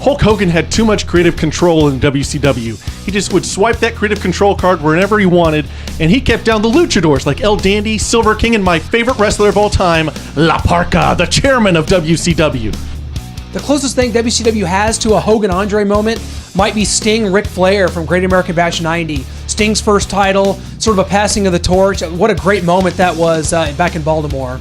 Hulk Hogan had too much creative control in WCW. He just would swipe that creative control card wherever he wanted, and he kept down the luchadors like El Dandy, Silver King, and my favorite wrestler of all time, La Parka, the chairman of WCW. The closest thing WCW has to a Hogan-Andre moment might be Sting Ric Flair from Great American Bash 90. Sting's first title, sort of a passing of the torch. What a great moment that was back in Baltimore.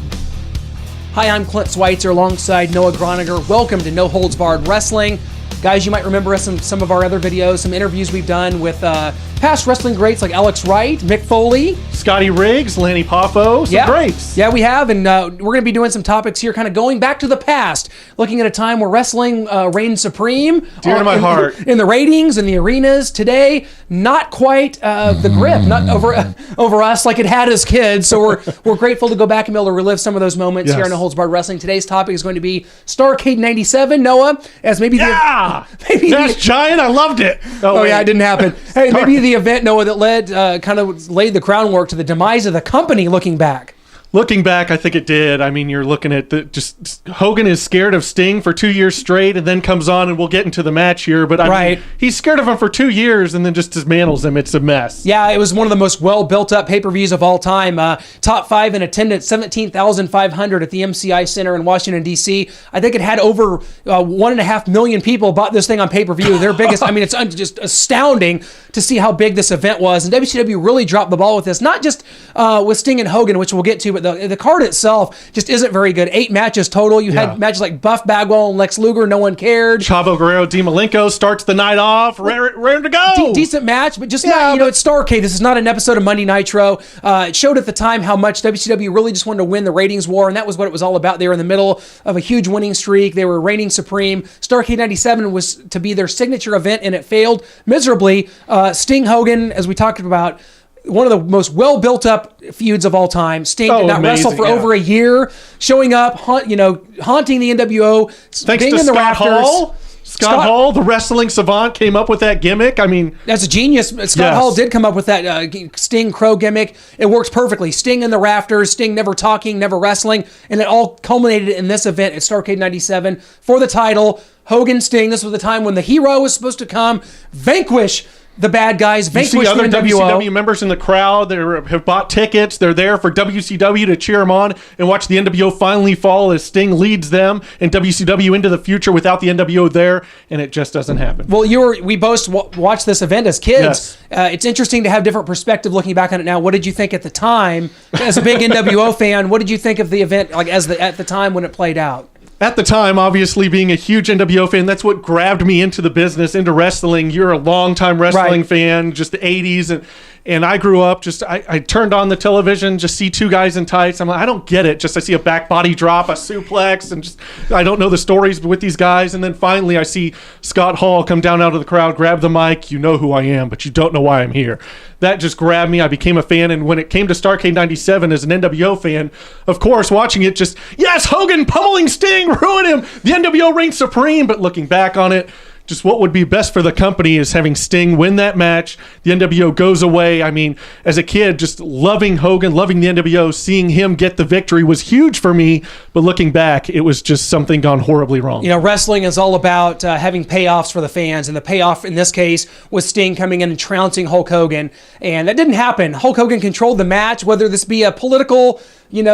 Hi, I'm Clint Switzer alongside Noah Gronniger. Welcome to No Holds Barred Wrestling. Guys, you might remember us in some of our other videos, some interviews we've done with past wrestling greats like Alex Wright, Mick Foley, Scotty Riggs, Lanny Poffo, some greats. Yeah, we have, and we're going to be doing some topics here, kind of going back to the past, looking at a time where wrestling reigned supreme. Dear to my heart. In the ratings, in the arenas. Today, not quite the grip, not over us like it had as kids. So we're grateful to go back and be able to relive some of those moments here on No Holds Barred Wrestling. Today's topic is going to be Starrcade 97. Noah, as maybe That's giant. I loved it. Oh yeah, it didn't happen. Hey, maybe the event, Noah, that led kind of laid the groundwork to the demise of the company. Looking back, I think it did. I mean, you're looking at just Hogan is scared of Sting for 2 years straight, and then comes on, and we'll get into the match here. But I mean, he's scared of him for 2 years, and then just dismantles him. It's a mess. Yeah, it was one of the most well built up pay-per-views of all time. Top 5 in attendance, 17,500 at the MCI Center in Washington D.C. I think it had over 1.5 million people bought this thing on pay-per-view. Their biggest. I mean, it's just astounding to see how big this event was. And WCW really dropped the ball with this, not just with Sting and Hogan, which we'll get to, but the card itself just isn't very good. 8 matches total. You had matches like Buff Bagwell and Lex Luger. No one cared. Chavo Guerrero Di Malenko starts the night off. Ready to go. Decent match, but just not, it's Starrcade. This is not an episode of Monday Nitro. It showed at the time how much WCW really just wanted to win the ratings war, and that was what it was all about. They were in the middle of a huge winning streak. They were reigning supreme. Starrcade 97 was to be their signature event, and it failed miserably. Sting Hogan, as we talked about, one of the most well-built-up feuds of all time. Sting did not wrestle for over a year, showing up, haunting the NWO, thanks being to in the Scott rafters. Hall. Scott Hall, the wrestling savant, came up with that gimmick. I mean, that's a genius. Scott Hall did come up with that Sting Crow gimmick. It works perfectly. Sting in the rafters, Sting never talking, never wrestling, and it all culminated in this event at Starrcade 97 for the title. Hogan, Sting. This was the time when the hero was supposed to come, vanquish the bad guys, vanquish the other NWO. WCW members in the crowd that have bought tickets. They're there for WCW to cheer them on and watch the NWO finally fall as Sting leads them and WCW into the future without the NWO there, and it just doesn't happen. Well, we both watched this event as kids. It's interesting to have different perspective looking back on it now. What did you think at the time, as a big NWO fan? What did you think of the event, like at the time when it played out? At the time, obviously, being a huge NWO fan, that's what grabbed me into the business, into wrestling. You're a longtime wrestling fan, just the 80s. And I grew up, I turned on the television, just see 2 guys in tights. I'm like, I don't get it. Just I see a back body drop, a suplex, and just I don't know the stories with these guys. And then finally I see Scott Hall come down out of the crowd, grab the mic. You know who I am, but you don't know why I'm here. That just grabbed me. I became a fan. And when it came to Starrcade 97 as an NWO fan, of course, watching it just, yes, Hogan pummeling Sting, ruin him. The NWO reigns supreme. But looking back on it, just what would be best for the company is having Sting win that match. The NWO goes away. I mean, as a kid, just loving Hogan, loving the NWO, seeing him get the victory was huge for me. But looking back, it was just something gone horribly wrong. Wrestling is all about having payoffs for the fans. And the payoff in this case was Sting coming in and trouncing Hulk Hogan. And that didn't happen. Hulk Hogan controlled the match, whether this be a political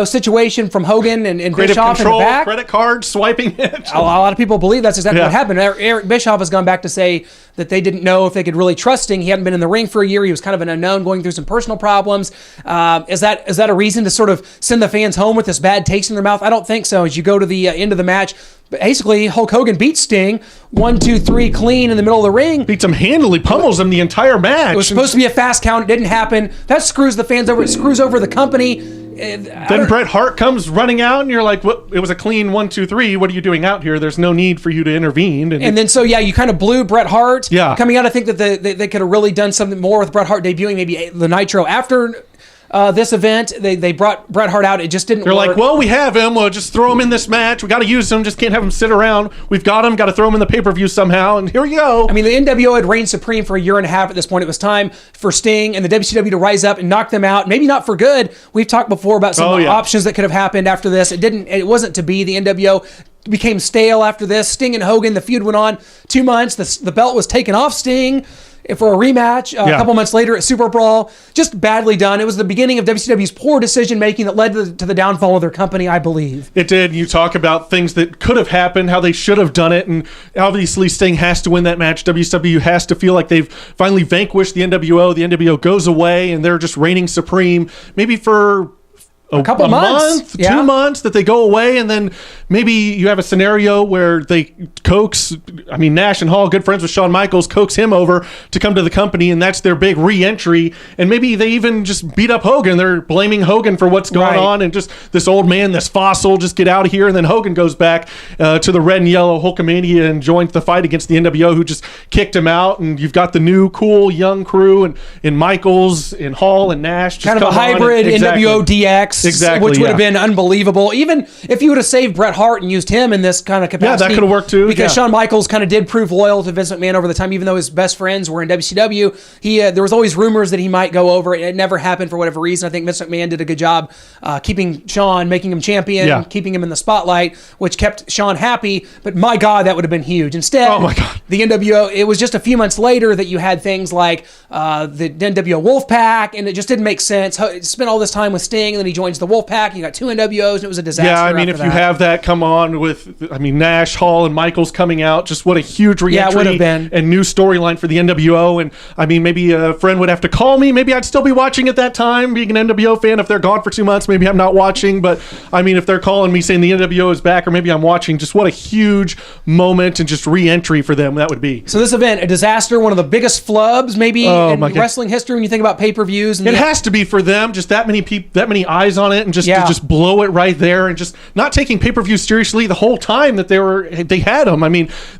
situation from Hogan and Bischoff in the back. Credit card, swiping it. A lot of people believe that's exactly what happened. Eric Bischoff has gone back to say that they didn't know if they could really trust Sting. He hadn't been in the ring for a year. He was kind of an unknown, going through some personal problems. Is that a reason to sort of send the fans home with this bad taste in their mouth? I don't think so. As you go to the end of the match, basically Hulk Hogan beats Sting 1, 2, 3 clean in the middle of the ring. Beats him handily, pummels him the entire match. It was supposed to be a fast count. It didn't happen. That screws the fans over. It screws over the company. Then Bret Hart comes running out, and you're like, "What? It was a clean 1, 2, 3. What are you doing out here? There's no need for you to intervene." And then, you kind of blew Bret Hart. Coming out, I think that they could have really done something more with Bret Hart debuting maybe the Nitro after this event. They brought Bret Hart out. It just didn't work. They're like, well, we have him. We'll just throw him in this match. We got to use him. Just can't have him sit around. We've got him. Got to throw him in the pay-per-view somehow. And here we go. I mean, the NWO had reigned supreme for a year and a half at this point. It was time for Sting and the WCW to rise up and knock them out. Maybe not for good. We've talked before about some options that could have happened after this. It wasn't to be. The NWO became stale after this. Sting and Hogan, the feud went on 2 months. The belt was taken off Sting for a rematch a couple months later at Super Brawl. Just badly done. It was the beginning of WCW's poor decision-making that led to the downfall of their company, I believe. It did. You talk about things that could have happened, how they should have done it, and obviously Sting has to win that match. WCW has to feel like they've finally vanquished the NWO. The NWO goes away, and they're just reigning supreme, maybe for a couple months, month, 2 months that they go away, and then maybe you have a scenario where they coax, Nash and Hall, good friends with Shawn Michaels, coax him over to come to the company, and that's their big re-entry, and maybe they even just beat up Hogan. They're blaming Hogan for what's going on, and just this old man, this fossil, just get out of here, and then Hogan goes back to the red and yellow Hulkamania and joins the fight against the NWO, who just kicked him out, and you've got the new, cool, young crew, and in Michaels, in Hall, and Nash. Just kind of a hybrid NWO DX. Exactly, which would have been unbelievable. Even if you would have saved Bret Hart and used him in this kind of capacity. Yeah, that could have worked too. Because Shawn Michaels kind of did prove loyal to Vince McMahon over the time, even though his best friends were in WCW. There was always rumors that he might go over. It never happened for whatever reason. I think Vince McMahon did a good job keeping Shawn, making him champion, keeping him in the spotlight, which kept Shawn happy. But my God, that would have been huge. Instead, oh my God, the NWO, it was just a few months later that you had things like the NWO Wolfpack, and it just didn't make sense. Spent all this time with Sting, and then he joins the Wolfpack. You got two NWOs, and it was a disaster. Yeah, if you have that come on with, Nash, Hall, and Michaels coming out, just what a huge re-entry would have been. And new storyline for the NWO. And maybe a friend would have to call me. Maybe I'd still be watching at that time, being an NWO fan. If they're gone for 2 months, maybe I'm not watching. But if they're calling me saying the NWO is back, or maybe I'm watching, just what a huge moment and just re-entry for them that would be. So this event, a disaster, one of the biggest flubs maybe in wrestling history when you think about pay-per-views. It has to be for them. Just that many people, that many eyes on it, and just to just blow it right there, and just not taking pay-per-views seriously the whole time that they had them.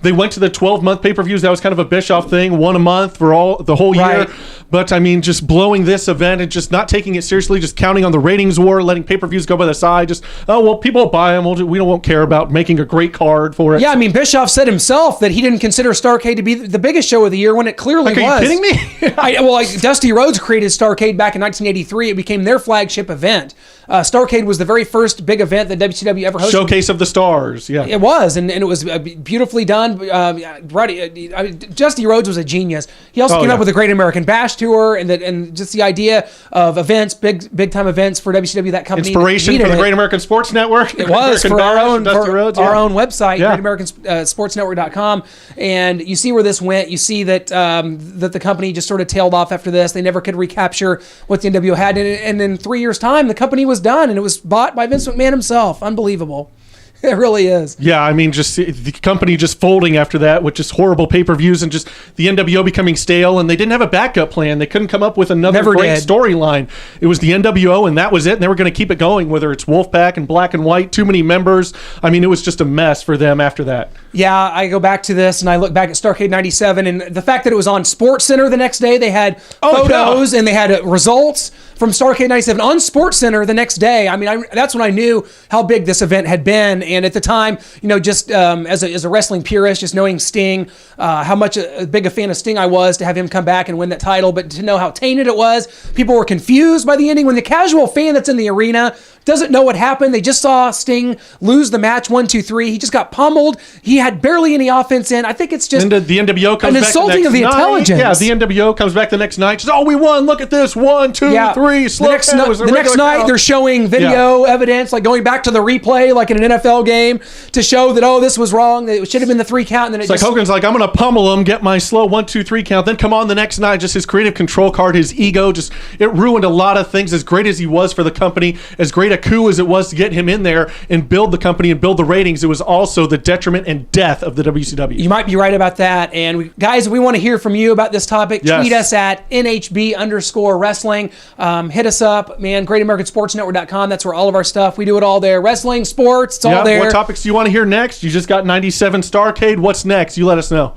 They went to the 12-month pay-per-views. That was kind of a Bischoff thing, one a month for the whole year. But just blowing this event and just not taking it seriously, just counting on the ratings war, letting pay-per-views go by the side. Just people will buy them. We won't care about making a great card for it. Yeah, Bischoff said himself that he didn't consider Starrcade to be the biggest show of the year when it clearly was. Are you kidding me? Dusty Rhodes created Starrcade back in 1983. It became their flagship event. Starrcade was the very first big event that WCW ever hosted. Showcase of the Stars, yeah. It was, and it was beautifully done. Dusty Rhodes was a genius. He also came up with the Great American Bash Tour, and just the idea of events, big time events for WCW, that company. Inspiration for the Great American Sports Network. It was for our own website, yeah. GreatAmericanSportsNetwork.com. And you see where this went. You see that that the company just sort of tailed off after this. They never could recapture what the NWO had. And in 3 years' time, the company was done, and it was bought by Vince McMahon himself. Unbelievable. It really is. Yeah, just the company just folding after that with just horrible pay-per-views and just the NWO becoming stale, and they didn't have a backup plan. They couldn't come up with another great storyline. It was the NWO, and that was it, and they were going to keep it going, whether it's Wolfpack and Black and White, too many members. It was just a mess for them after that. Yeah, I go back to this, and I look back at Starrcade 97, and the fact that it was on SportsCenter the next day, they had photos, and they had results from Starrcade 97 on SportsCenter the next day. That's when I knew how big this event had been. And at the time, just as a wrestling purist, just knowing Sting, how much a big a fan of Sting I was to have him come back and win that title, but to know how tainted it was. People were confused by the ending. When the casual fan that's in the arena doesn't know what happened, they just saw Sting lose the match 1, 2, 3. He just got pummeled. He had barely any offense in. I think it's just the NWO comes an back insulting of the intelligence. Yeah, the NWO comes back the next night. Says, we won. Look at this. 1, 2, 3. The next night, they're showing video evidence, like going back to the replay, like in an NFL game, to show that, this was wrong. It should have been the 3 count. And then it's like Hogan's like, I'm going to pummel him, get my slow 1, 2, 3 count, then come on the next night. Just his creative control card, his ego, it ruined a lot of things. As great as he was for the company, as great a coup as it was to get him in there and build the company and build the ratings, it was also the detriment and death of the WCW. You might be right about that. And guys, we want to hear from you about this topic. Yes. Tweet us at NHB_wrestling. Hit us up, man. GreatAmericanSportsNetwork.com. That's where all of our stuff. We do it all there. Wrestling, sports, it's all there. What topics do you want to hear next? You just got 97 Starrcade. What's next? You let us know.